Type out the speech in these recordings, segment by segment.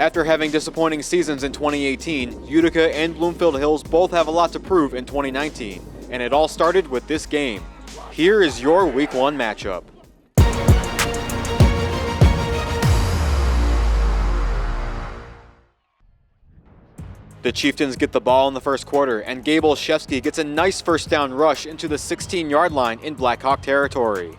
After having disappointing seasons in 2018, Utica and Bloomfield Hills both have a lot to prove in 2019, and it all started with this game. Here is your Week 1 matchup. The Chieftains get the ball in the first quarter, and Gabe Olszewski gets a nice first down rush into the 16-yard line in Blackhawk territory.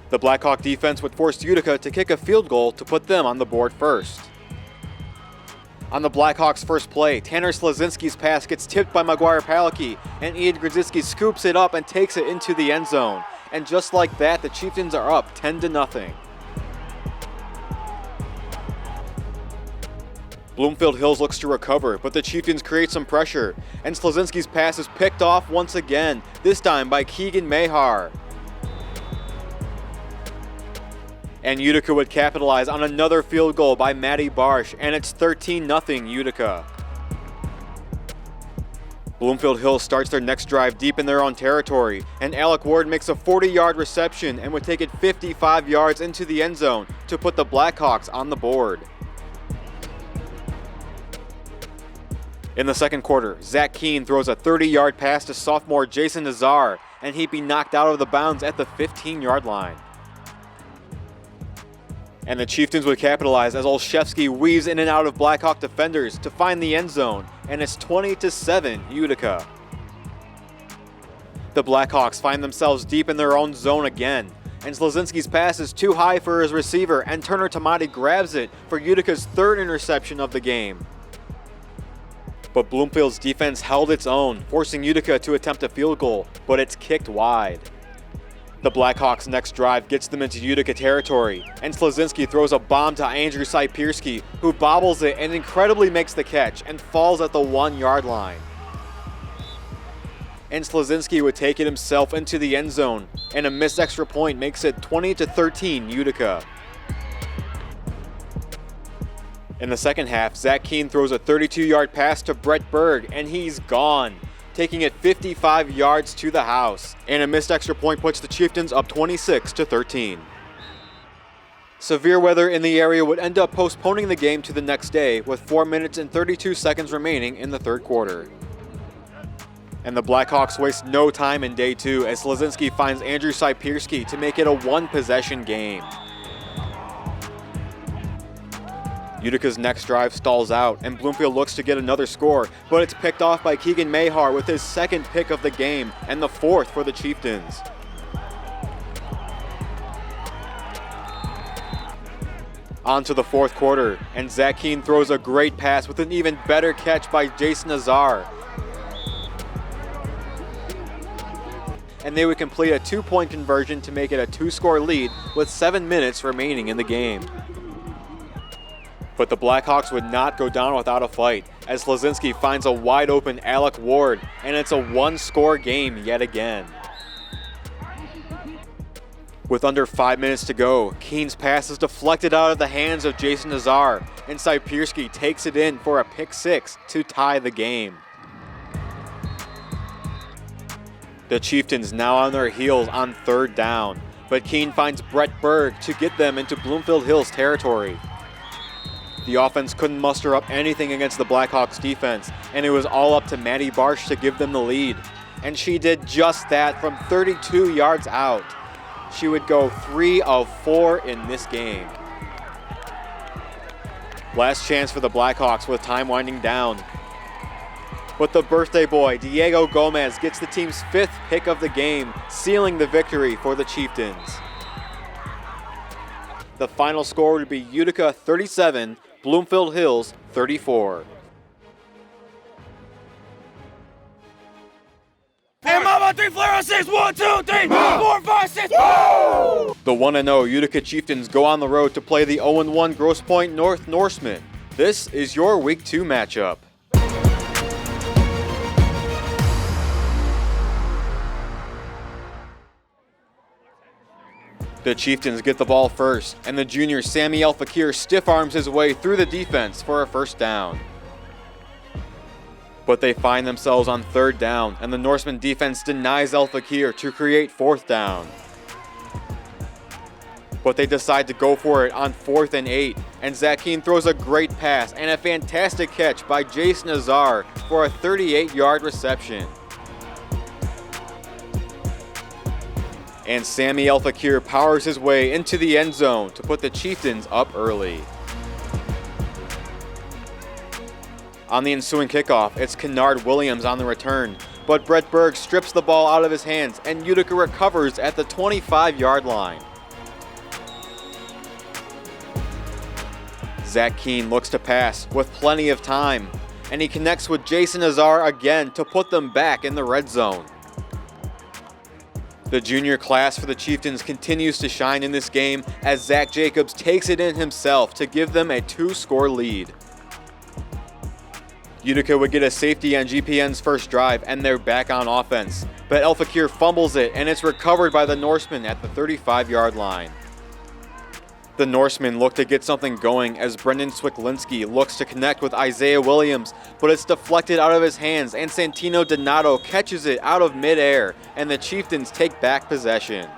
The Blackhawk defense would force Utica to kick a field goal to put them on the board first. On the Blackhawks' first play, Tanner Slazinski's pass gets tipped by Maguire Palicki, and Ian Grzycki scoops it up and takes it into the end zone. And just like that, the Chieftains are up 10-0. Bloomfield Hills looks to recover, but the Chieftains create some pressure, and Slazinski's pass is picked off once again, this time by Keegan Mahar. And Utica would capitalize on another field goal by Matty Barsh, and it's 13-0 Utica. Bloomfield Hills starts their next drive deep in their own territory, and Alec Ward makes a 40-yard reception and would take it 55 yards into the end zone to put the Blackhawks on the board. In the second quarter, Zach Keene throws a 30-yard pass to sophomore Jason Nazar, and he'd be knocked out of the bounds at the 15-yard line. And the Chieftains would capitalize as Olszewski weaves in and out of Blackhawk defenders to find the end zone, and it's 20-7 Utica. The Blackhawks find themselves deep in their own zone again, and Slazinski's pass is too high for his receiver, and Turner Tamati grabs it for Utica's third interception of the game. But Bloomfield's defense held its own, forcing Utica to attempt a field goal, but it's kicked wide. The Blackhawks' next drive gets them into Utica territory, and Slazinski throws a bomb to Andrew Saipierski, who bobbles it and incredibly makes the catch and falls at the 1-yard line. And Slazinski would take it himself into the end zone, and a missed extra point makes it 20-13 Utica. In the second half, Zach Keene throws a 32-yard pass to Brett Berg, and he's gone, taking it 55 yards to the house. And a missed extra point puts the Chieftains up 26-13. Severe weather in the area would end up postponing the game to the next day, with 4 minutes and 32 seconds remaining in the third quarter. And the Blackhawks waste no time in day 2 as Slazinski finds Andrew Saipierski to make it a one-possession game. Utica's next drive stalls out, and Bloomfield looks to get another score, but it's picked off by Keegan Mahar with his second pick of the game, and the fourth for the Chieftains. On to the fourth quarter, and Zach Keene throws a great pass with an even better catch by Jason Nazar. And they would complete a 2-point conversion to make it a 2-score lead with 7 minutes remaining in the game. But the Blackhawks would not go down without a fight, as Slazinski finds a wide-open Alec Ward, and it's a 1-score game yet again. With under 5 minutes to go, Keene's pass is deflected out of the hands of Jason Nazar, and Saipierski takes it in for a pick 6 to tie the game. The Chieftains now on their heels on third down, but Keene finds Brett Berg to get them into Bloomfield Hills territory. The offense couldn't muster up anything against the Blackhawks defense, and it was all up to Matty Barsh to give them the lead. And she did just that from 32 yards out. She would go 3 of 4 in this game. Last chance for the Blackhawks with time winding down. But the birthday boy, Diego Gomez, gets the team's 5th pick of the game, sealing the victory for the Chieftains. The final score would be Utica 37, Bloomfield Hills 34. Hey mama, 3 flare 6, 1, 2, 3, 4, 5, 6. Woo! The 1-0 Utica Chieftains go on the road to play the 0-1 Grosse Pointe North Norsemen. This is your Week 2 matchup. The Chieftains get the ball first, and the junior Sammy El Fakir stiff arms his way through the defense for a first down. But they find themselves on third down, and the Norseman defense denies El Fakir to create fourth down. But they decide to go for it on 4th and 8, and Zach Keen throws a great pass and a fantastic catch by Jason Azar for a 38-yard reception. And Sammy El-Fakir powers his way into the end zone to put the Chieftains up early. On the ensuing kickoff, it's Kennard Williams on the return, but Brett Berg strips the ball out of his hands and Utica recovers at the 25-yard line. Zach Keen looks to pass with plenty of time, and he connects with Jason Azar again to put them back in the red zone. The junior class for the Chieftains continues to shine in this game as Zach Jacobs takes it in himself to give them a 2-score lead. Utica would get a safety on GPN's first drive and they're back on offense, but El-Fakir fumbles it and it's recovered by the Norsemen at the 35-yard line. The Norsemen look to get something going as Brendan Swiklinski looks to connect with Isaiah Williams, but it's deflected out of his hands and Santino Donato catches it out of midair and the Chieftains take back possession.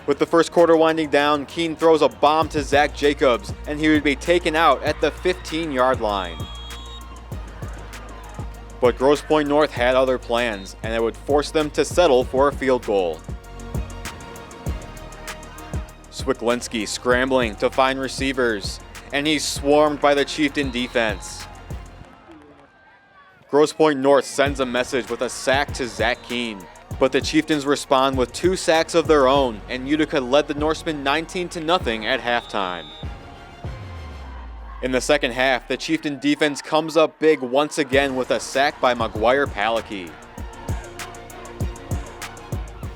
With the first quarter winding down, Keen throws a bomb to Zach Jacobs and he would be taken out at the 15-yard line. But Grosse Pointe North had other plans and it would force them to settle for a field goal. Swiklinski scrambling to find receivers, and he's swarmed by the Chieftain defense. Grosse Pointe North sends a message with a sack to Zach Keen, but the Chieftains respond with 2 sacks of their own, and Utica led the Norsemen 19-0 at halftime. In the second half, the Chieftain defense comes up big once again with a sack by Maguire Palicki.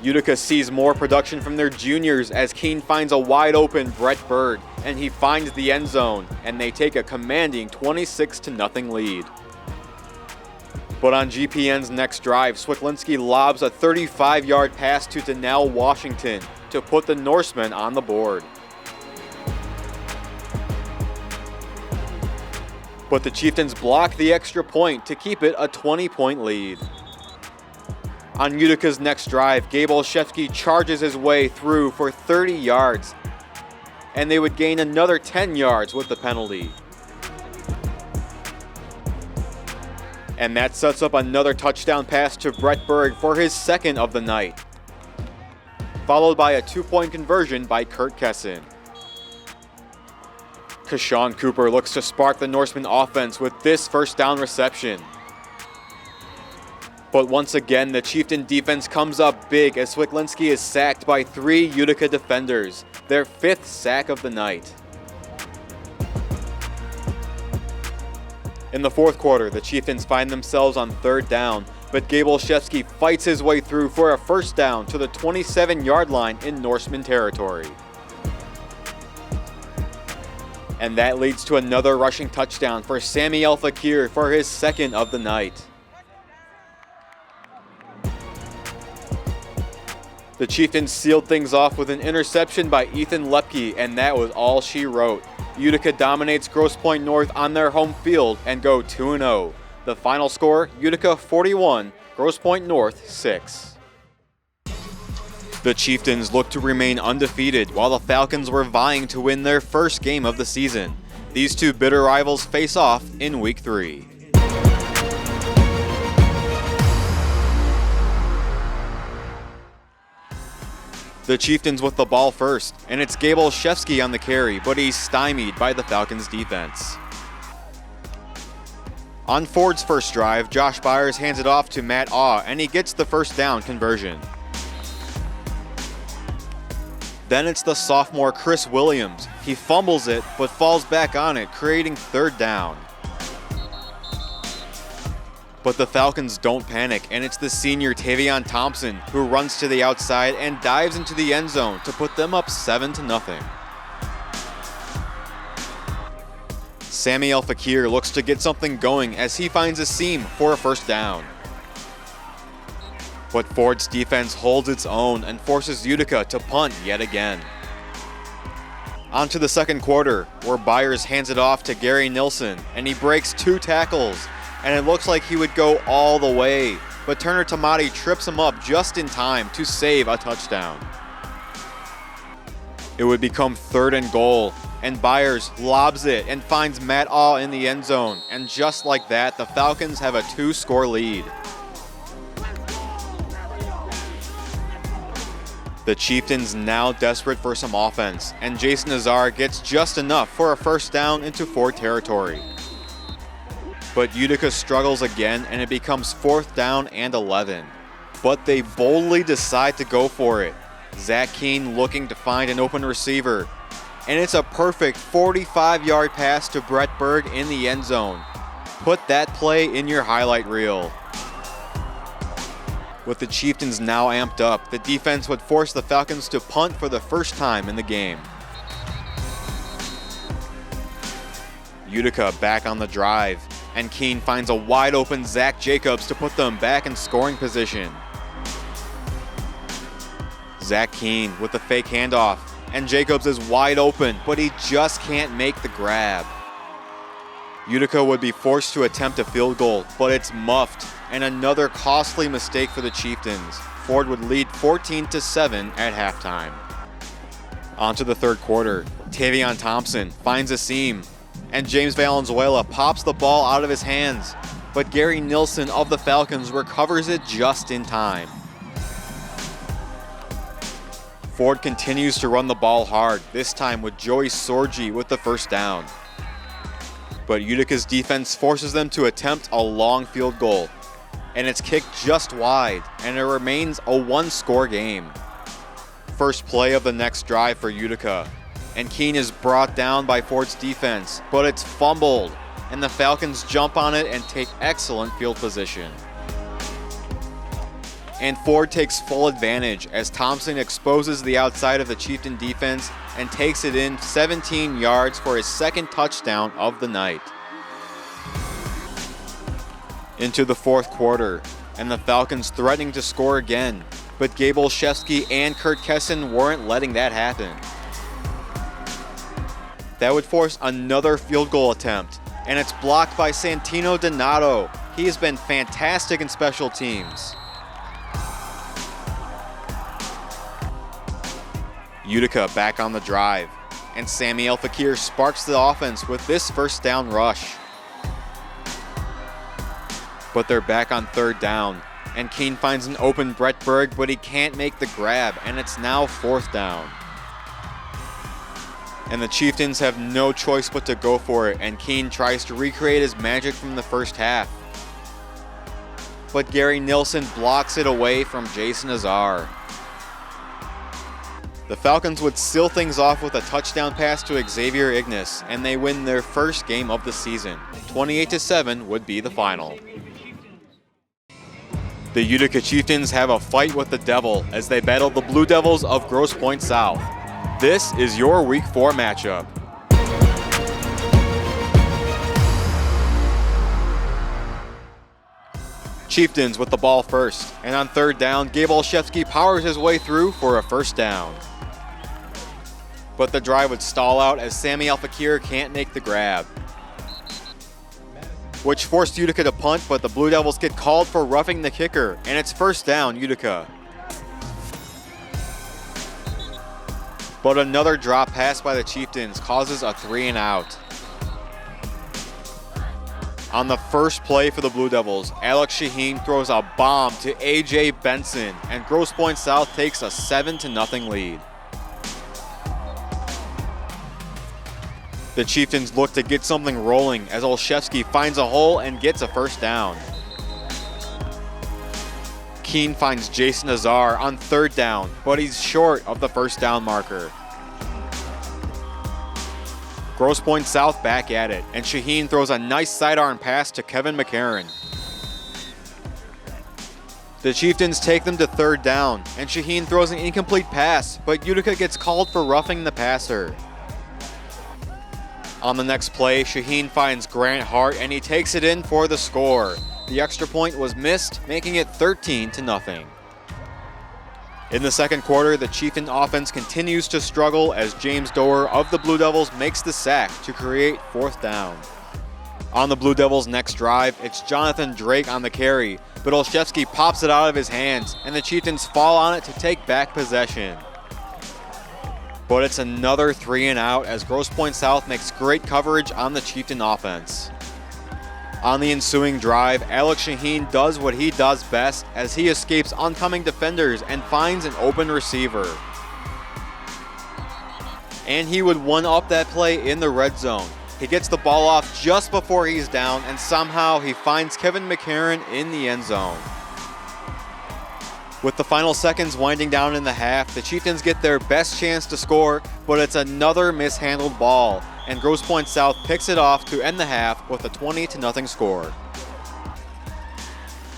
Utica sees more production from their juniors as Keen finds a wide open Brett Berg and he finds the end zone and they take a commanding 26-0 lead. But on GPN's next drive, Swiklinski lobs a 35-yard pass to Donnell Washington to put the Norsemen on the board. But the Chieftains block the extra point to keep it a 20-point lead. On Utica's next drive, Gabe Olszewski charges his way through for 30 yards, and they would gain another 10 yards with the penalty. And that sets up another touchdown pass to Brett Berg for his second of the night, followed by a 2-point conversion by Kurt Kessin. Kashawn Cooper looks to spark the Norsemen offense with this first down reception. But once again, the Chieftain defense comes up big as Swiklinski is sacked by 3 Utica defenders, their 5th sack of the night. In the fourth quarter, the Chieftains find themselves on 3rd down, but Gabe Olszewski fights his way through for a first down to the 27-yard line in Norseman territory. And that leads to another rushing touchdown for Sammy El-Fakir for his second of the night. The Chieftains sealed things off with an interception by Ethan Lepke, and that was all she wrote. Utica dominates Grosse Pointe North on their home field and go 2-0. The final score, Utica 41, Grosse Pointe North 6. The Chieftains looked to remain undefeated while the Falcons were vying to win their first game of the season. These two bitter rivals face off in Week 3. The Chieftains with the ball first, and it's Gabe Olszewski on the carry, but he's stymied by the Falcons defense. On Ford's first drive, Josh Byers hands it off to Matt Awe, and he gets the first down conversion. Then it's the sophomore Chris Williams. He fumbles it, but falls back on it, creating 3rd down. But the Falcons don't panic, and it's the senior Tavion Thompson who runs to the outside and dives into the end zone to put them up 7-0. Sammy El-Fakir looks to get something going as he finds a seam for a first down. But Ford's defense holds its own and forces Utica to punt yet again. On to the second quarter, where Byers hands it off to Gary Nilsson, and he breaks 2 tackles, and it looks like he would go all the way, but Turner Tamati trips him up just in time to save a touchdown. It would become 3rd and goal, and Byers lobs it and finds Mott in the end zone. And just like that, the Falcons have a 2-score lead. The Chieftains now desperate for some offense, and Jason Azar gets just enough for a first down into Ford territory. But Utica struggles again, and it becomes 4th down and 11. But they boldly decide to go for it. Zach Keene looking to find an open receiver. And it's a perfect 45-yard pass to Brett Berg in the end zone. Put that play in your highlight reel. With the Chieftains now amped up, the defense would force the Falcons to punt for the first time in the game. Utica back on the drive, and Keene finds a wide open Zach Jacobs to put them back in scoring position. Zach Keene with the fake handoff, and Jacobs is wide open, but he just can't make the grab. Utica would be forced to attempt a field goal, but it's muffed, and another costly mistake for the Chieftains. Ford would lead 14-7 at halftime. On to the third quarter. Tavion Thompson finds a seam, and James Valenzuela pops the ball out of his hands, but Gary Nilsson of the Falcons recovers it just in time. Ford continues to run the ball hard, this time with Joey Sorgi with the first down. But Utica's defense forces them to attempt a long field goal, and it's kicked just wide, and it remains a 1-score game. First play of the next drive for Utica, and Keene is brought down by Ford's defense, but it's fumbled, and the Falcons jump on it and take excellent field position. And Ford takes full advantage as Thompson exposes the outside of the Chieftain defense and takes it in 17 yards for his second touchdown of the night. Into the fourth quarter, and the Falcons threatening to score again, but Gabe Olszewski and Kurt Kesson weren't letting that happen. That would force another field goal attempt, and it's blocked by Santino Donato. He has been fantastic in special teams. Utica back on the drive, and Sammy El-Fakir sparks the offense with this first down rush. But they're back on 3rd down, and Keene finds an open Brett Berg, but he can't make the grab, and it's now 4th down. And the Chieftains have no choice but to go for it, and Keene tries to recreate his magic from the first half. But Gary Nilsson blocks it away from Jason Azar. The Falcons would seal things off with a touchdown pass to Xavier Ignis, and they win their first game of the season. 28-7 would be the final. The Utica Chieftains have a fight with the Devil as they battle the Blue Devils of Grosse Pointe South. This is your Week 4 matchup. Chieftains with the ball first, and on 3rd down, Gabe Olszewski powers his way through for a first down. But the drive would stall out as Sammy El-Fakir can't make the grab, which forced Utica to punt, but the Blue Devils get called for roughing the kicker, and it's first down, Utica. But another drop pass by the Chieftains causes a 3-and-out. On the first play for the Blue Devils, Alex Shaheen throws a bomb to A.J. Benson, and Grosse Pointe South takes a 7-0 lead. The Chieftains look to get something rolling as Olszewski finds a hole and gets a first down. Keene finds Jason Azar on 3rd down, but he's short of the first down marker. Grosse Pointe South back at it, and Shaheen throws a nice sidearm pass to Kevin McCarron. The Chieftains take them to 3rd down, and Shaheen throws an incomplete pass, but Utica gets called for roughing the passer. On the next play, Shaheen finds Grant Hart, and he takes it in for the score. The extra point was missed, making it 13-0. In the second quarter, the Chieftain offense continues to struggle as James Doer of the Blue Devils makes the sack to create 4th down. On the Blue Devils' next drive, it's Jonathan Drake on the carry, but Olszewski pops it out of his hands, and the Chieftains fall on it to take back possession. but it's another 3 and out as Grosse Pointe South makes great coverage on the Chieftain offense. On the ensuing drive, Alex Shaheen does what he does best as he escapes oncoming defenders and finds an open receiver. And he would one-up that play in the red zone. He gets the ball off just before he's down, and somehow he finds Kevin McCarron in the end zone. With the final seconds winding down in the half, the Chieftains get their best chance to score, but it's another mishandled ball, and Grosse Pointe South picks it off to end the half with a 20-0 score.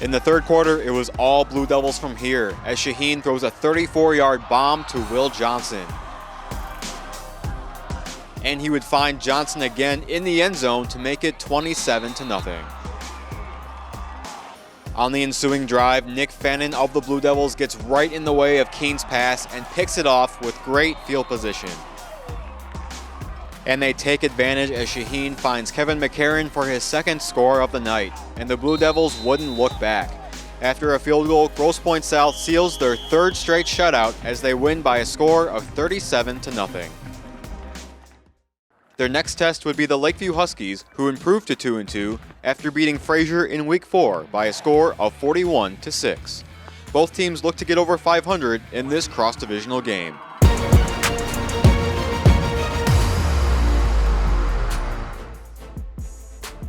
In the third quarter, it was all Blue Devils from here, as Shaheen throws a 34-yard bomb to Will Johnson. And he would find Johnson again in the end zone to make it 27-0. On the ensuing drive, Nick Fannin of the Blue Devils gets right in the way of Keene's pass and picks it off with great field position. And they take advantage as Shaheen finds Kevin McCarron for his second score of the night, and the Blue Devils wouldn't look back. After a field goal, Grosse Pointe South seals their third straight shutout as they win by a score of 37-0. Their next test would be the Lakeview Huskies, who improved to 2-2 after beating Fraser in Week 4 by a score of 41-6. Both teams look to get over 500 in this cross-divisional game.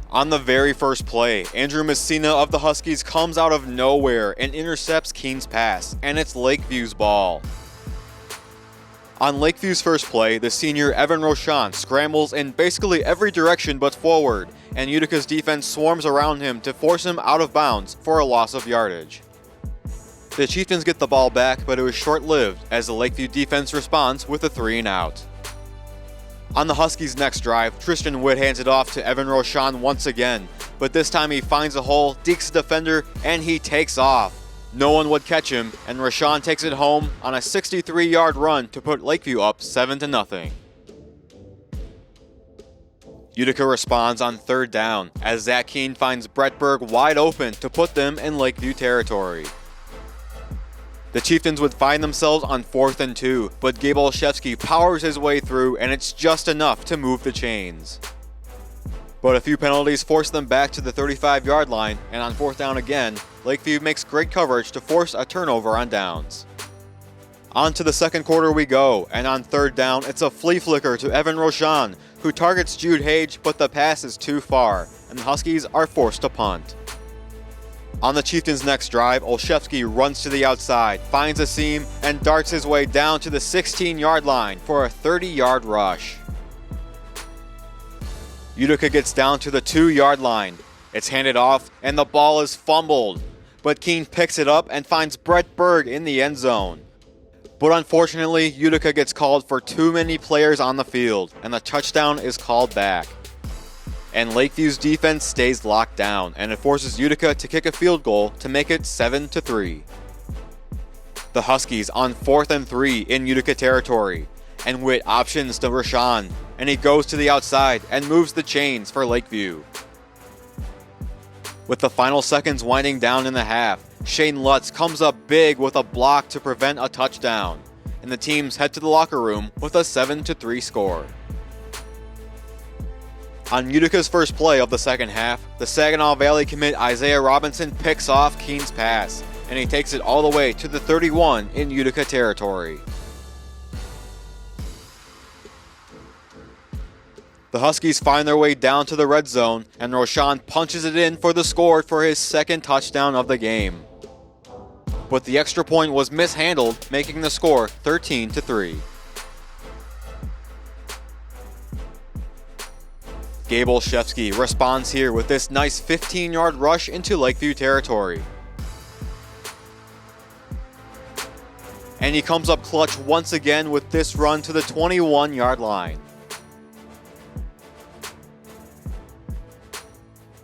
On the very first play, Andrew Messina of the Huskies comes out of nowhere and intercepts Keene's pass, and it's Lakeview's ball. On Lakeview's first play, the senior Evan Rochon scrambles in basically every direction but forward, and Utica's defense swarms around him to force him out of bounds for a loss of yardage. The Chieftains get the ball back, but it was short-lived as the Lakeview defense responds with a 3 and out. On the Huskies' next drive, Tristan Witt hands it off to Evan Rochon once again, but this time he finds a hole, dekes the defender, and he takes off. No one would catch him, and Rochon takes it home on a 63-yard run to put Lakeview up 7-0. Utica responds on third down as Zach Keene finds Brett Berg wide open to put them in Lakeview territory. The Chieftains would find themselves on 4th and 2, but Gabe Olszewski powers his way through, and it's just enough to move the chains. But a few penalties force them back to the 35-yard line, and on 4th down again, Lakeview makes great coverage to force a turnover on downs. On to the second quarter we go, and on 3rd down, it's a flea flicker to Evan Rochon, who targets Jude Hage, but the pass is too far, and the Huskies are forced to punt. On the Chieftains' next drive, Olszewski runs to the outside, finds a seam, and darts his way down to the 16-yard line for a 30-yard rush. Utica gets down to the 2-yard line. It's handed off, and the ball is fumbled, but Keene picks it up and finds Brett Berg in the end zone. But unfortunately, Utica gets called for too many players on the field, and the touchdown is called back. And Lakeview's defense stays locked down, and it forces Utica to kick a field goal to make it 7-3. The Huskies on 4th and 3 in Utica territory, and Witt options to Rochon, and he goes to the outside and moves the chains for Lakeview. With the final seconds winding down in the half, Shane Lutz comes up big with a block to prevent a touchdown, and the teams head to the locker room with a 7-3 score. On Utica's first play of the second half, the Saginaw Valley commit Isaiah Robinson picks off Keene's pass, and he takes it all the way to the 31 in Utica territory. The Huskies find their way down to the red zone, and Rochon punches it in for the score for his second touchdown of the game. But the extra point was mishandled, making the score 13-3. Gabe Olszewski responds here with this nice 15-yard rush into Lakeview territory. And he comes up clutch once again with this run to the 21-yard line.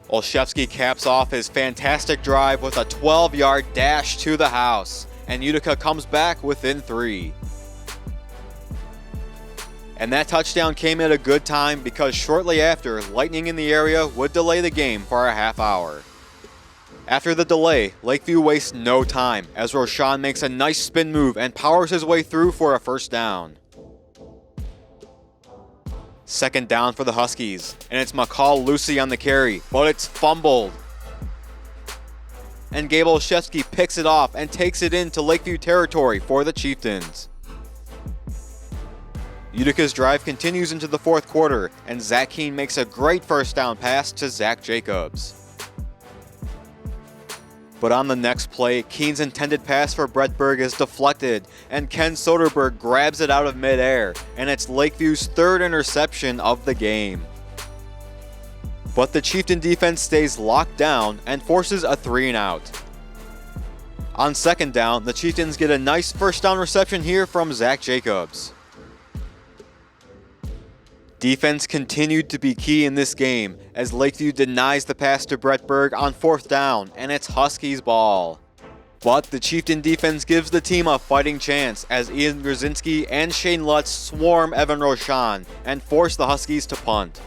Olszewski caps off his fantastic drive with a 12-yard dash to the house, and Utica comes back within 3. And that touchdown came at a good time because shortly after, lightning in the area would delay the game for a half hour. After the delay, Lakeview wastes no time as Rochon makes a nice spin move and powers his way through for a first down. Second down for the Huskies, and it's McCall Lucy on the carry, but it's fumbled. And Gabe Olszewski picks it off and takes it into Lakeview territory for the Chieftains. Utica's drive continues into the fourth quarter, and Zach Keene makes a great first down pass to Zach Jacobs. But on the next play, Keene's intended pass for Brett Berg is deflected, and Ken Soderberg grabs it out of midair, and it's Lakeview's third interception of the game. But the Chieftain defense stays locked down and forces a 3-and-out. On second down, the Chieftains get a nice first down reception here from Zach Jacobs. Defense continued to be key in this game as Lakeview denies the pass to Brett Berg on fourth down, and it's Huskies ball. But the Chieftain defense gives the team a fighting chance as Ian Grzinski and Shane Lutz swarm Evan Roshan and force the Huskies to punt.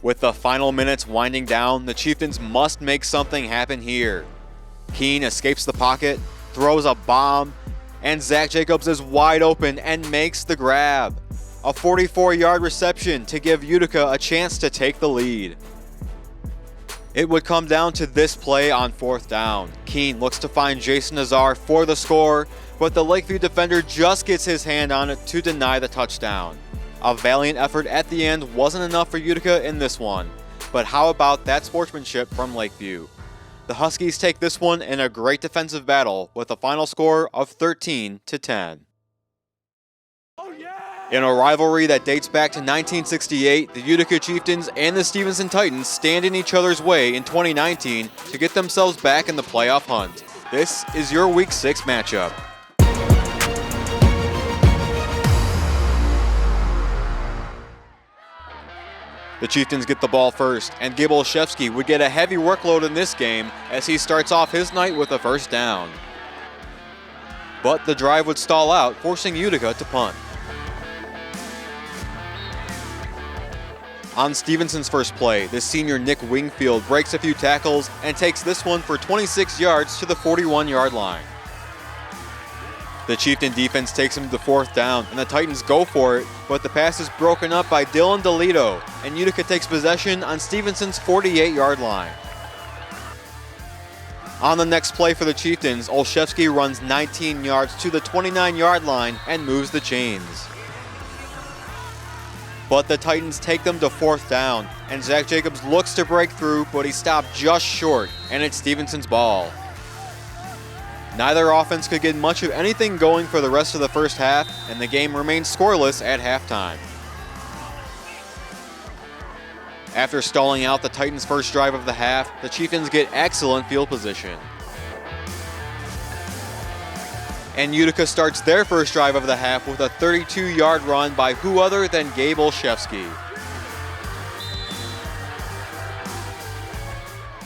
With the final minutes winding down, the Chieftains must make something happen here. Keene escapes the pocket, throws a bomb, and Zach Jacobs is wide open and makes the grab. A 44-yard reception to give Utica a chance to take the lead. It would come down to this play on fourth down. Keene looks to find Jason Nazar for the score, but the Lakeview defender just gets his hand on it to deny the touchdown. A valiant effort at the end wasn't enough for Utica in this one, but how about that sportsmanship from Lakeview? The Huskies take this one in a great defensive battle with a final score of 13-10. In a rivalry that dates back to 1968, the Utica Chieftains and the Stevenson Titans stand in each other's way in 2019 to get themselves back in the playoff hunt. This is your Week 6 matchup. The Chieftains get the ball first, and Gabe Olszewski would get a heavy workload in this game as he starts off his night with a first down. But the drive would stall out, forcing Utica to punt. On Stevenson's first play, the senior Nick Wingfield breaks a few tackles and takes this one for 26 yards to the 41-yard line. The Chieftain defense takes him to the fourth down, and the Titans go for it, but the pass is broken up by Dylan DeLito, and Utica takes possession on Stevenson's 48-yard line. On the next play for the Chieftains, Olszewski runs 19 yards to the 29-yard line and moves the chains. But the Titans take them to fourth down, and Zach Jacobs looks to break through, but he stopped just short, and it's Stevenson's ball. Neither offense could get much of anything going for the rest of the first half, and the game remains scoreless at halftime. After stalling out the Titans' first drive of the half, the Chieftains get excellent field position. And Utica starts their first drive of the half with a 32-yard run by who other than Gabe Olszewski.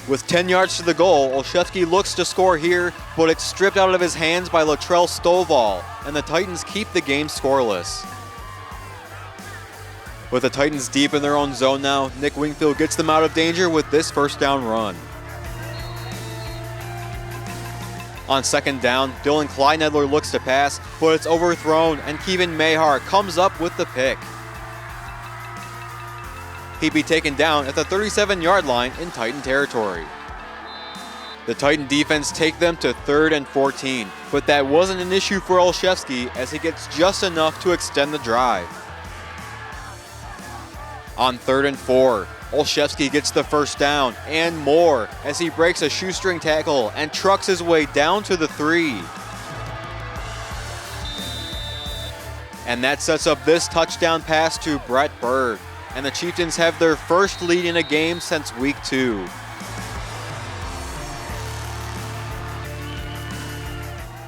With 10 yards to the goal, Olszewski looks to score here, but it's stripped out of his hands by Latrell Stovall, and the Titans keep the game scoreless. With the Titans deep in their own zone now, Nick Wingfield gets them out of danger with this first down run. On second down, Dylan Kleinedler looks to pass, but it's overthrown, and Kevin Mahar comes up with the pick. He'd be taken down at the 37-yard line in Titan territory. The Titan defense take them to 3rd and 14, but that wasn't an issue for Olszewski as he gets just enough to extend the drive. On 3rd and 4, Olszewski gets the first down and more as he breaks a shoestring tackle and trucks his way down to the 3. And that sets up this touchdown pass to Brett Berg, and the Chieftains have their first lead in a game since week 2.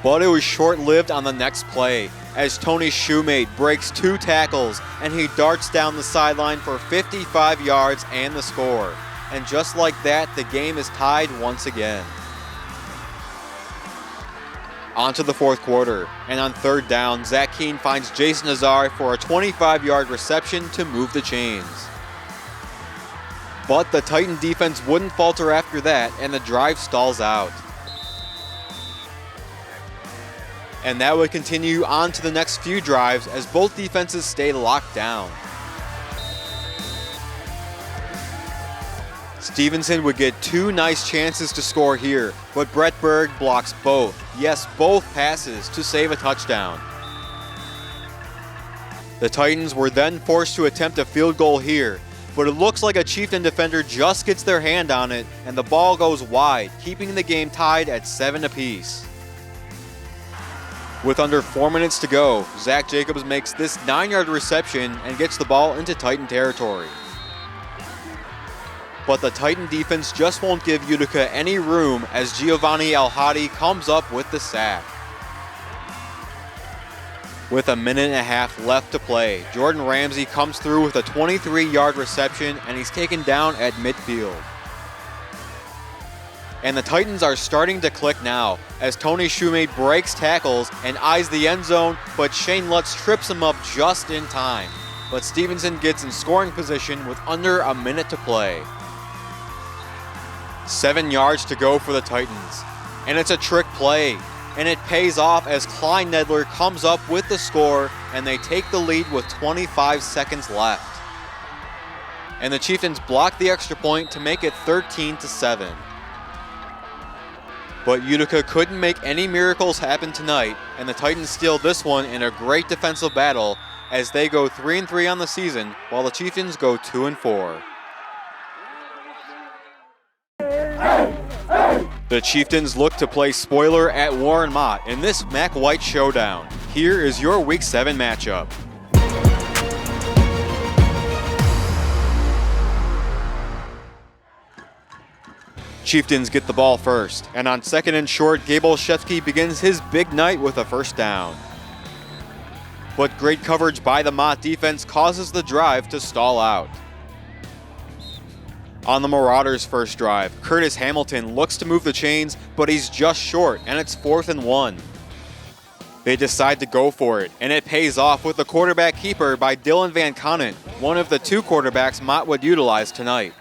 But it was short-lived on the next play as Tony Shoemate breaks 2 tackles and he darts down the sideline for 55 yards and the score. And just like that, the game is tied once again. On to the fourth quarter, and on 3rd down, Zach Keene finds Jason Nazar for a 25-yard reception to move the chains. But the Titan defense wouldn't falter after that, and the drive stalls out. And that would continue on to the next few drives as both defenses stay locked down. Stevenson would get 2 nice chances to score here, but Brett Berg blocks both, yes, both passes to save a touchdown. The Titans were then forced to attempt a field goal here, but it looks like a Chieftain defender just gets their hand on it and the ball goes wide, keeping the game tied at 7 apiece. With under 4 minutes to go, Zach Jacobs makes this 9-yard reception and gets the ball into Titan territory. But the Titan defense just won't give Utica any room as Giovanni Alhadi comes up with the sack. With a minute and a half left to play, Jordan Ramsey comes through with a 23-yard reception and he's taken down at midfield. And the Titans are starting to click now as Tony Shumate breaks tackles and eyes the end zone, but Shane Lutz trips him up just in time. But Stevenson gets in scoring position with under a minute to play. 7 yards to go for the Titans, and it's a trick play, and it pays off as Klein Nedler comes up with the score, and they take the lead with 25 seconds left. And the Chieftains block the extra point to make it 13-7. But Utica couldn't make any miracles happen tonight, and the Titans steal this one in a great defensive battle as they go 3-3 on the season, while the Chieftains go 2-4. The Chieftains look to play spoiler at Warren Mott in this Mac White showdown. Here is your Week 7 matchup. Chieftains get the ball first, and on 2nd and short, Gabe Olszewski begins his big night with a first down. But great coverage by the Mott defense causes the drive to stall out. On the Marauders' first drive, Curtis Hamilton looks to move the chains, but he's just short, and it's 4th and 1. They decide to go for it, and it pays off with the quarterback keeper by Dylan Van Conant, one of the 2 quarterbacks Mott would utilize tonight.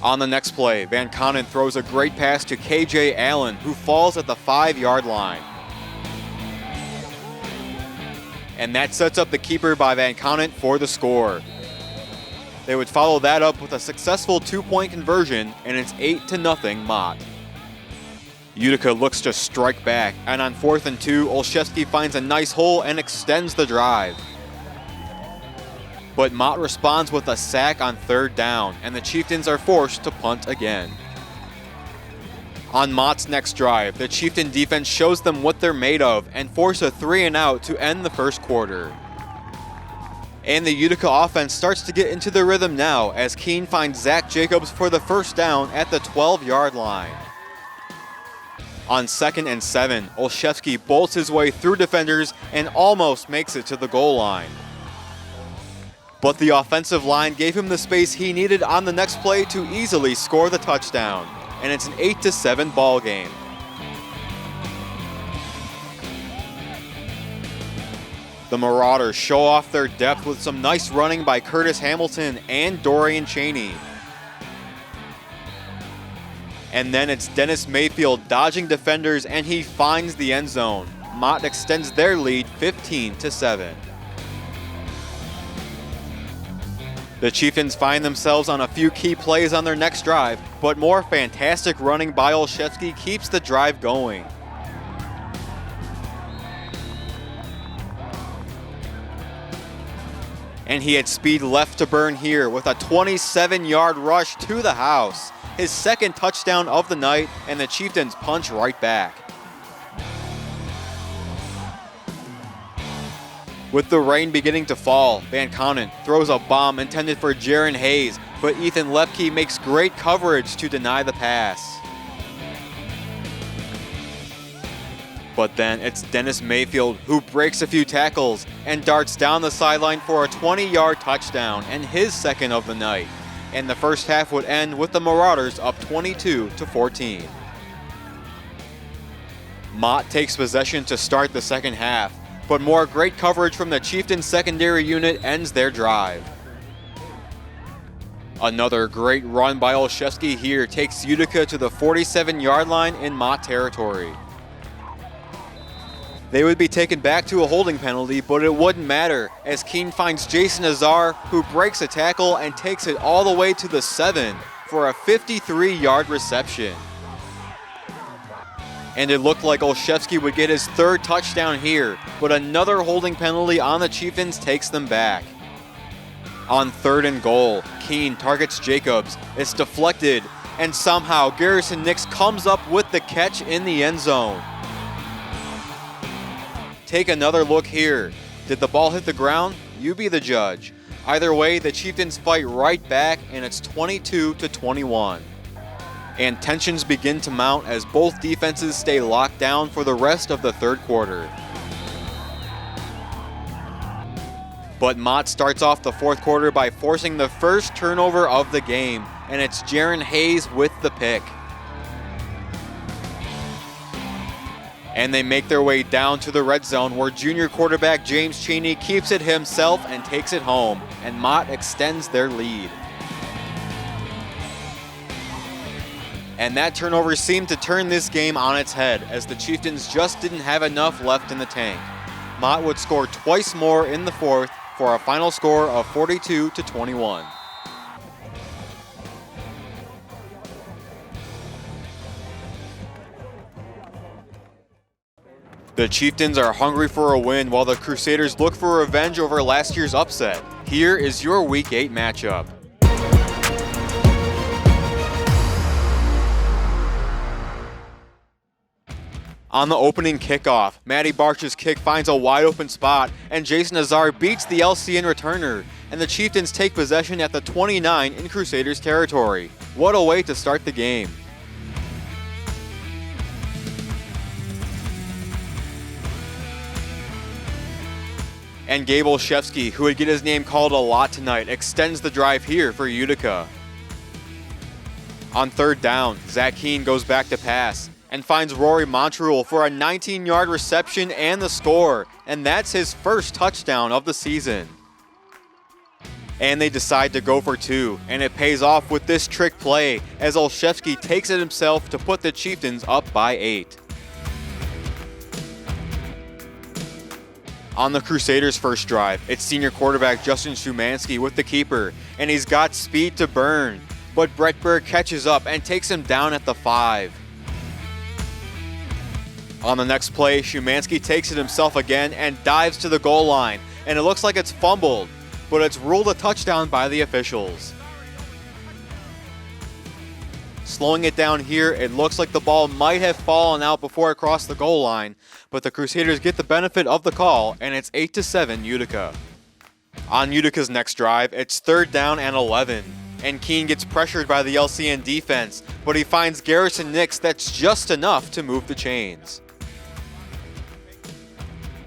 On the next play, Van Conant throws a great pass to KJ Allen, who falls at the 5-yard line. And that sets up the keeper by Van Conant for the score. They would follow that up with a successful 2-point conversion, and it's 8-0 Mott. Utica looks to strike back, and on 4th and 2, Olszewski finds a nice hole and extends the drive. But Mott responds with a sack on 3rd down, and the Chieftains are forced to punt again. On Mott's next drive, the Chieftain defense shows them what they're made of and force a 3-and-out to end the first quarter. And the Utica offense starts to get into the rhythm now as Keene finds Zach Jacobs for the first down at the 12-yard line. On 2nd and 7, Olszewski bolts his way through defenders and almost makes it to the goal line. But the offensive line gave him the space he needed on the next play to easily score the touchdown, and it's an 8-7 ball game. The Marauders show off their depth with some nice running by Curtis Hamilton and Dorian Cheney. And then it's Dennis Mayfield dodging defenders and he finds the end zone. Mott extends their lead 15-7. The Chieftains find themselves on a few key plays on their next drive, but more fantastic running by Olszewski keeps the drive going. And he had speed left to burn here with a 27-yard rush to the house. His 2nd touchdown of the night, and the Chieftains punch right back. With the rain beginning to fall, Van Conant throws a bomb intended for Jaron Hayes, but Ethan Lepke makes great coverage to deny the pass. But then it's Dennis Mayfield who breaks a few tackles and darts down the sideline for a 20-yard touchdown and his 2nd of the night. And the first half would end with the Marauders up 22-14. Mott takes possession to start the second half, but more great coverage from the Chieftains secondary unit ends their drive. Another great run by Olszewski here takes Utica to the 47-yard line in Mott territory. They would be taken back to a holding penalty, but it wouldn't matter as Keene finds Jason Azar, who breaks a tackle and takes it all the way to the 7 for a 53-yard reception. And it looked like Olszewski would get his 3rd touchdown here, but another holding penalty on the Chieftains takes them back. On 3rd and goal, Keene targets Jacobs, it's deflected, and somehow Garrison Nix comes up with the catch in the end zone. Take another look here. Did the ball hit the ground? You be the judge. Either way, the Chieftains fight right back, and it's 22-21. And tensions begin to mount as both defenses stay locked down for the rest of the 3rd quarter. But Mott starts off the 4th quarter by forcing the first turnover of the game, and it's Jaron Hayes with the pick. And they make their way down to the red zone where junior quarterback James Cheney keeps it himself and takes it home, and Mott extends their lead. And that turnover seemed to turn this game on its head as the Chieftains just didn't have enough left in the tank. Mott would score twice more in the 4th for a final score of 42-21. The Chieftains are hungry for a win while the Crusaders look for revenge over last year's upset. Here is your Week 8 matchup. On the opening kickoff, Matty Barch's kick finds a wide open spot, and Jason Azar beats the LCN returner, and the Chieftains take possession at the 29 in Crusaders territory. What a way to start the game. And Gabe Olszewski, who would get his name called a lot tonight, extends the drive here for Utica. On 3rd down, Zach Keene goes back to pass and finds Rory Montreuil for a 19-yard reception and the score, and that's his 1st touchdown of the season. And they decide to go for 2, and it pays off with this trick play as Olszewski takes it himself to put the Chieftains up by 8. On the Crusaders' first drive, it's senior quarterback Justin Schumanski with the keeper, and he's got speed to burn, but Brett Berg catches up and takes him down at the 5. On the next play, Schumanski takes it himself again and dives to the goal line, and it looks like it's fumbled, but it's ruled a touchdown by the officials. Slowing it down here, it looks like the ball might have fallen out before it crossed the goal line, but the Crusaders get the benefit of the call, and it's 8-7 Utica. On Utica's next drive, it's 3rd down and 11, and Keene gets pressured by the LCN defense, but he finds Garrison Nix that's just enough to move the chains.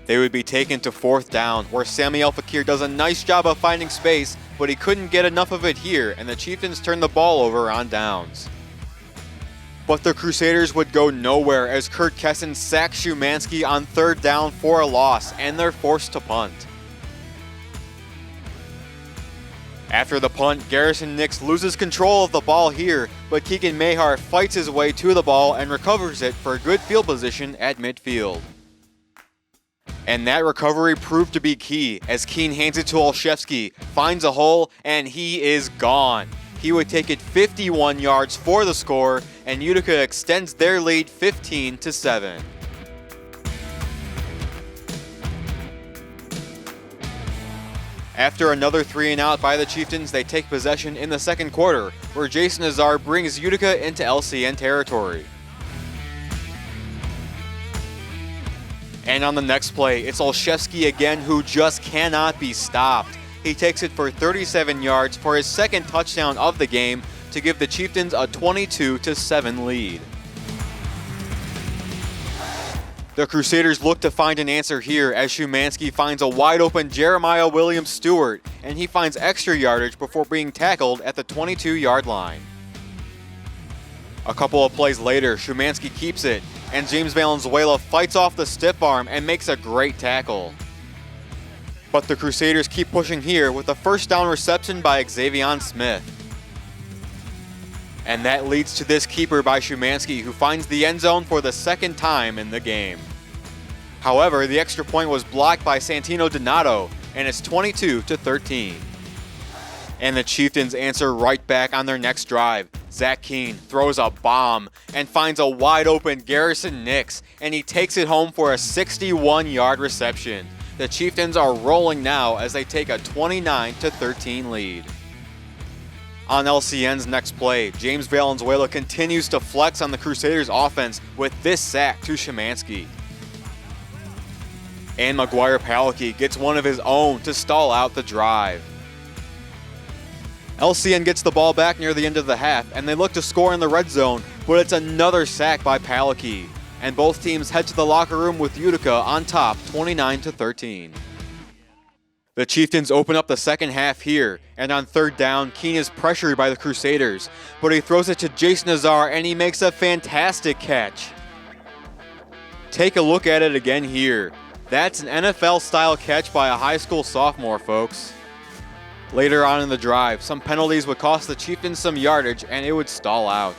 They would be taken to 4th down, where Samuel Fakir does a nice job of finding space, but he couldn't get enough of it here, and the Chieftains turn the ball over on downs. But the Crusaders would go nowhere as Kurt Kesson sacks Schumanski on 3rd down for a loss, and they're forced to punt. After the punt, Garrison Nix loses control of the ball here, but Keegan Mahar fights his way to the ball and recovers it for a good field position at midfield. And that recovery proved to be key as Keene hands it to Olszewski, finds a hole, and he is gone. He would take it 51 yards for the score, and Utica extends their lead 15-7. After another 3-and-out by the Chieftains, they take possession in the 2nd quarter, where Jason Azar brings Utica into LCN territory. And on the next play, it's Olszewski again who just cannot be stopped. He takes it for 37 yards for his 2nd touchdown of the game to give the Chieftains a 22-7 lead. The Crusaders look to find an answer here as Schumanski finds a wide open Jeremiah Williams Stewart, and he finds extra yardage before being tackled at the 22-yard line. A couple of plays later, Schumanski keeps it, and James Valenzuela fights off the stiff arm and makes a great tackle. But the Crusaders keep pushing here with a 1st down reception by Xavion Smith. And that leads to this keeper by Schumanski, who finds the end zone for the 2nd time in the game. However, the extra point was blocked by Santino Donato, and it's 22-13. And the Chieftains answer right back on their next drive. Zach Keene throws a bomb and finds a wide open Garrison Nix, and he takes it home for a 61-yard reception. The Chieftains are rolling now as they take a 29-13 lead. On LCN's next play, James Valenzuela continues to flex on the Crusaders' offense with this sack to Szymanski. And McGuire-Palicki gets one of his own to stall out the drive. LCN gets the ball back near the end of the half, and they look to score in the red zone, but it's another sack by Palicki. And both teams head to the locker room with Utica on top, 29-13. The Chieftains open up the second half here, and on third down, Keene is pressured by the Crusaders, but he throws it to Jason Azar, and he makes a fantastic catch. Take a look at it again here. That's an NFL-style catch by a high school sophomore, folks. Later on in the drive, some penalties would cost the Chieftains some yardage, and it would stall out.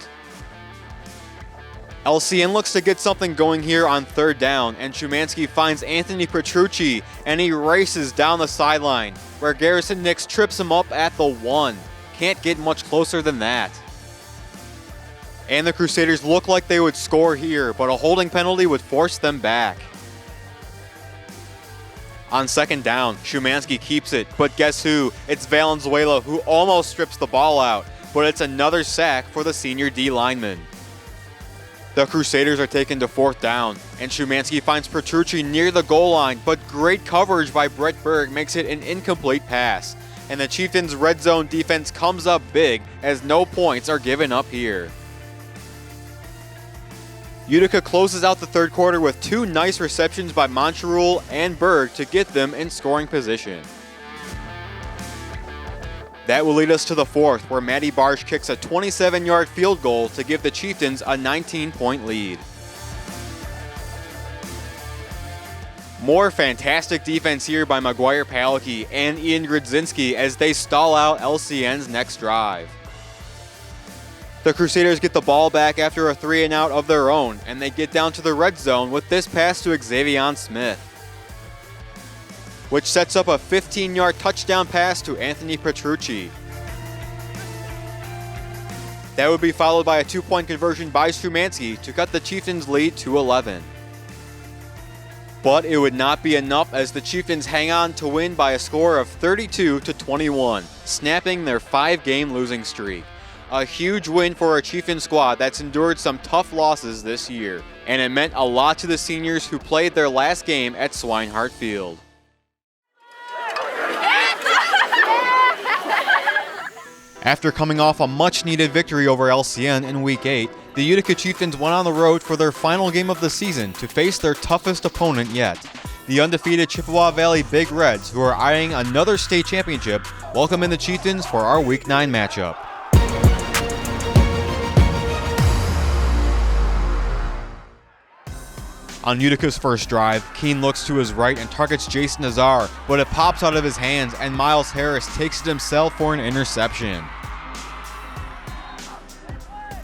LCN looks to get something going here on third down, and Szymanski finds Anthony Petrucci, and he races down the sideline, where Garrison Nix trips him up at the 1. Can't get much closer than that. And the Crusaders look like they would score here, but a holding penalty would force them back. On second down, Szymanski keeps it, but guess who? It's Valenzuela who almost strips the ball out, but it's another sack for the senior D lineman. The Crusaders are taken to fourth down, and Szymanski finds Petrucci near the goal line, but great coverage by Brett Berg makes it an incomplete pass. And the Chieftains' red zone defense comes up big as no points are given up here. Utica closes out the third quarter with two nice receptions by Montreal and Berg to get them in scoring position. That will lead us to the fourth, where Matty Barsh kicks a 27-yard field goal to give the Chieftains a 19-point lead. More fantastic defense here by McGuire-Palicki and Ian Grodzinski as they stall out LCN's next drive. The Crusaders get the ball back after a 3-and-out of their own, and they get down to the red zone with this pass to Xavion Smith, which sets up a 15-yard touchdown pass to Anthony Petrucci. That would be followed by a 2-point conversion by Szymanski to cut the Chieftains' lead to 11. But it would not be enough as the Chieftains hang on to win by a score of 32-21, snapping their 5-game losing streak. A huge win for a Chieftain squad that's endured some tough losses this year, and it meant a lot to the seniors who played their last game at Swinehart Field. After coming off a much-needed victory over LCN in Week 8, the Utica Chieftains went on the road for their final game of the season to face their toughest opponent yet. The undefeated Chippewa Valley Big Reds, who are eyeing another state championship, welcome in the Chieftains for our Week 9 matchup. On Utica's first drive, Keene looks to his right and targets Jason Azar, but it pops out of his hands and Miles Harris takes it himself for an interception.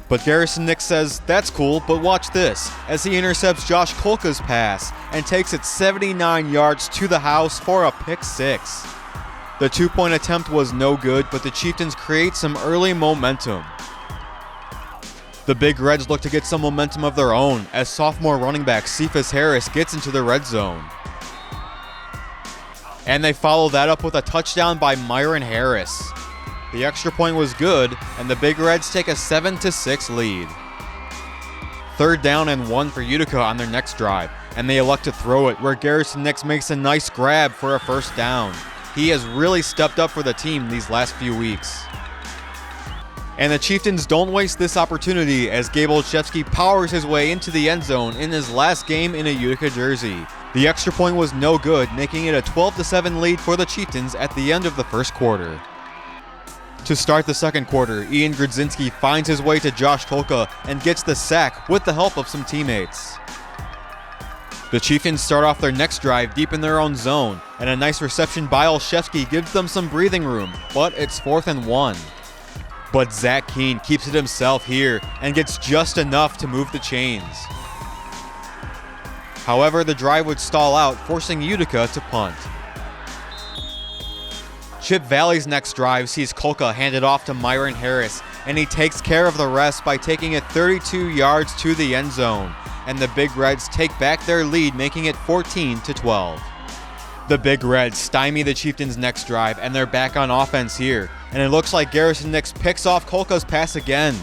But Garrison Nix says, "That's cool, but watch this," as he intercepts Josh Kolka's pass and takes it 79 yards to the house for a pick six. The 2-point attempt was no good, but the Chieftains create some early momentum. The Big Reds look to get some momentum of their own as sophomore running back Cephas Harris gets into the red zone. And they follow that up with a touchdown by Myron Harris. The extra point was good, and the Big Reds take a 7-6 lead. Third down and 1 for Utica on their next drive, and they elect to throw it where Garrison Nix makes a nice grab for a first down. He has really stepped up for the team these last few weeks. And the Chieftains don't waste this opportunity as Gabe Olszewski powers his way into the end zone in his last game in a Utica jersey. The extra point was no good, making it a 12-7 lead for the Chieftains at the end of the first quarter. To start the second quarter, Ian Grodzinski finds his way to Josh Kolka and gets the sack with the help of some teammates. The Chieftains start off their next drive deep in their own zone, and a nice reception by Olszewski gives them some breathing room, but it's 4th and 1. But Zach Keene keeps it himself here and gets just enough to move the chains. However, the drive would stall out, forcing Utica to punt. Chip Valley's next drive sees Colca handed off to Myron Harris, and he takes care of the rest by taking it 32 yards to the end zone, and the Big Reds take back their lead, making it 14-12. The Big Reds stymie the Chieftains' next drive, and they're back on offense here, and it looks like Garrison Nix picks off Colca's pass again.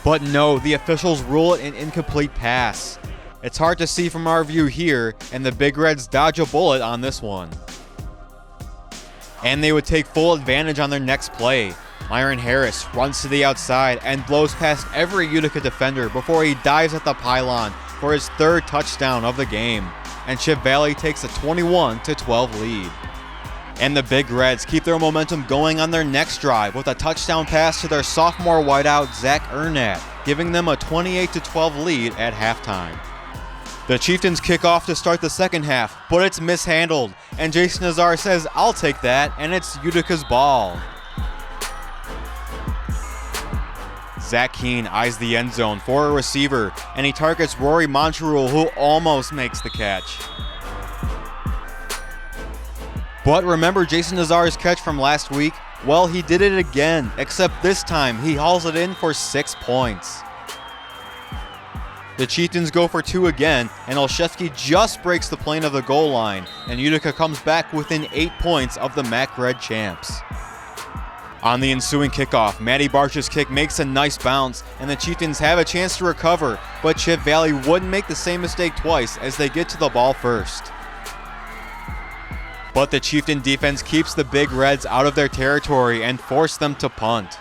But no, the officials rule it an incomplete pass. It's hard to see from our view here, and the Big Reds dodge a bullet on this one. And they would take full advantage on their next play. Myron Harris runs to the outside and blows past every Utica defender before he dives at the pylon for his third touchdown of the game, and Chip Valley takes a 21-12 lead. And the Big Reds keep their momentum going on their next drive with a touchdown pass to their sophomore wideout Zach Ernat, giving them a 28-12 lead at halftime. The Chieftains kick off to start the second half, but it's mishandled, and Jason Nazar says, "I'll take that," and it's Utica's ball. Zach Keene eyes the end zone for a receiver, and he targets Rory Monterule, who almost makes the catch. But remember Jason Nazar's catch from last week? Well, he did it again, except this time he hauls it in for 6 points. The Chieftains go for 2 again, and Olszewski just breaks the plane of the goal line, and Utica comes back within 8 points of the MAC Red champs. On the ensuing kickoff, Matty Barch's kick makes a nice bounce, and the Chieftains have a chance to recover, but Chip Valley wouldn't make the same mistake twice as they get to the ball first. But the Chieftain defense keeps the Big Reds out of their territory and force them to punt.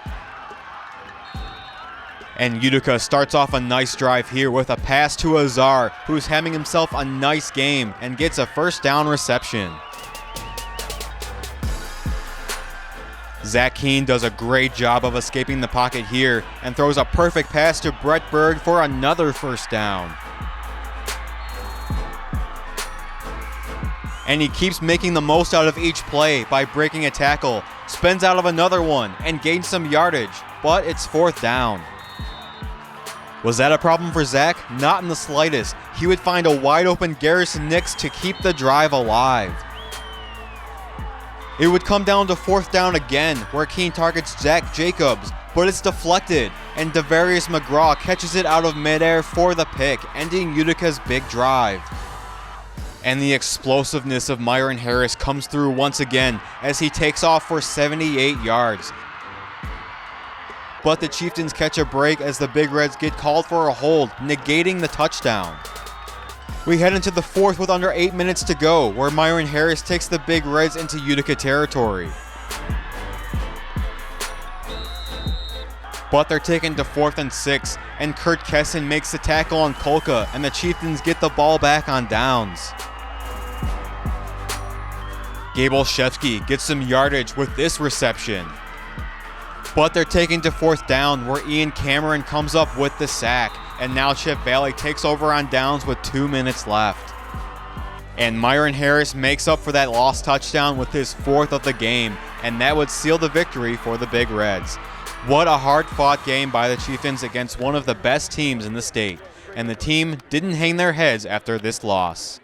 And Utica starts off a nice drive here with a pass to Azar, who's having himself a nice game and gets a first down reception. Zach Keene does a great job of escaping the pocket here and throws a perfect pass to Brett Berg for another first down. And he keeps making the most out of each play by breaking a tackle, spins out of another one, and gains some yardage, but it's fourth down. Was that a problem for Zach? Not in the slightest. He would find a wide open Garrison Nix to keep the drive alive. It would come down to fourth down again, where Keene targets Zach Jacobs, but it's deflected, and Devarius McGraw catches it out of midair for the pick, ending Utica's big drive. And the explosiveness of Myron Harris comes through once again as he takes off for 78 yards. But the Chieftains catch a break as the Big Reds get called for a hold, negating the touchdown. We head into the fourth with under 8 minutes to go, where Myron Harris takes the Big Reds into Utica territory. But they're taken to 4th and 6, and Kurt Kesson makes the tackle on Colca, and the Chieftains get the ball back on downs. Gabe Olszewski gets some yardage with this reception. But they're taken to 4th down, where Ian Cameron comes up with the sack, and now Chip Valley takes over on downs with 2 minutes left. And Myron Harris makes up for that lost touchdown with his 4th of the game, and that would seal the victory for the Big Reds. What a hard-fought game by the Chieftains against one of the best teams in the state, and the team didn't hang their heads after this loss.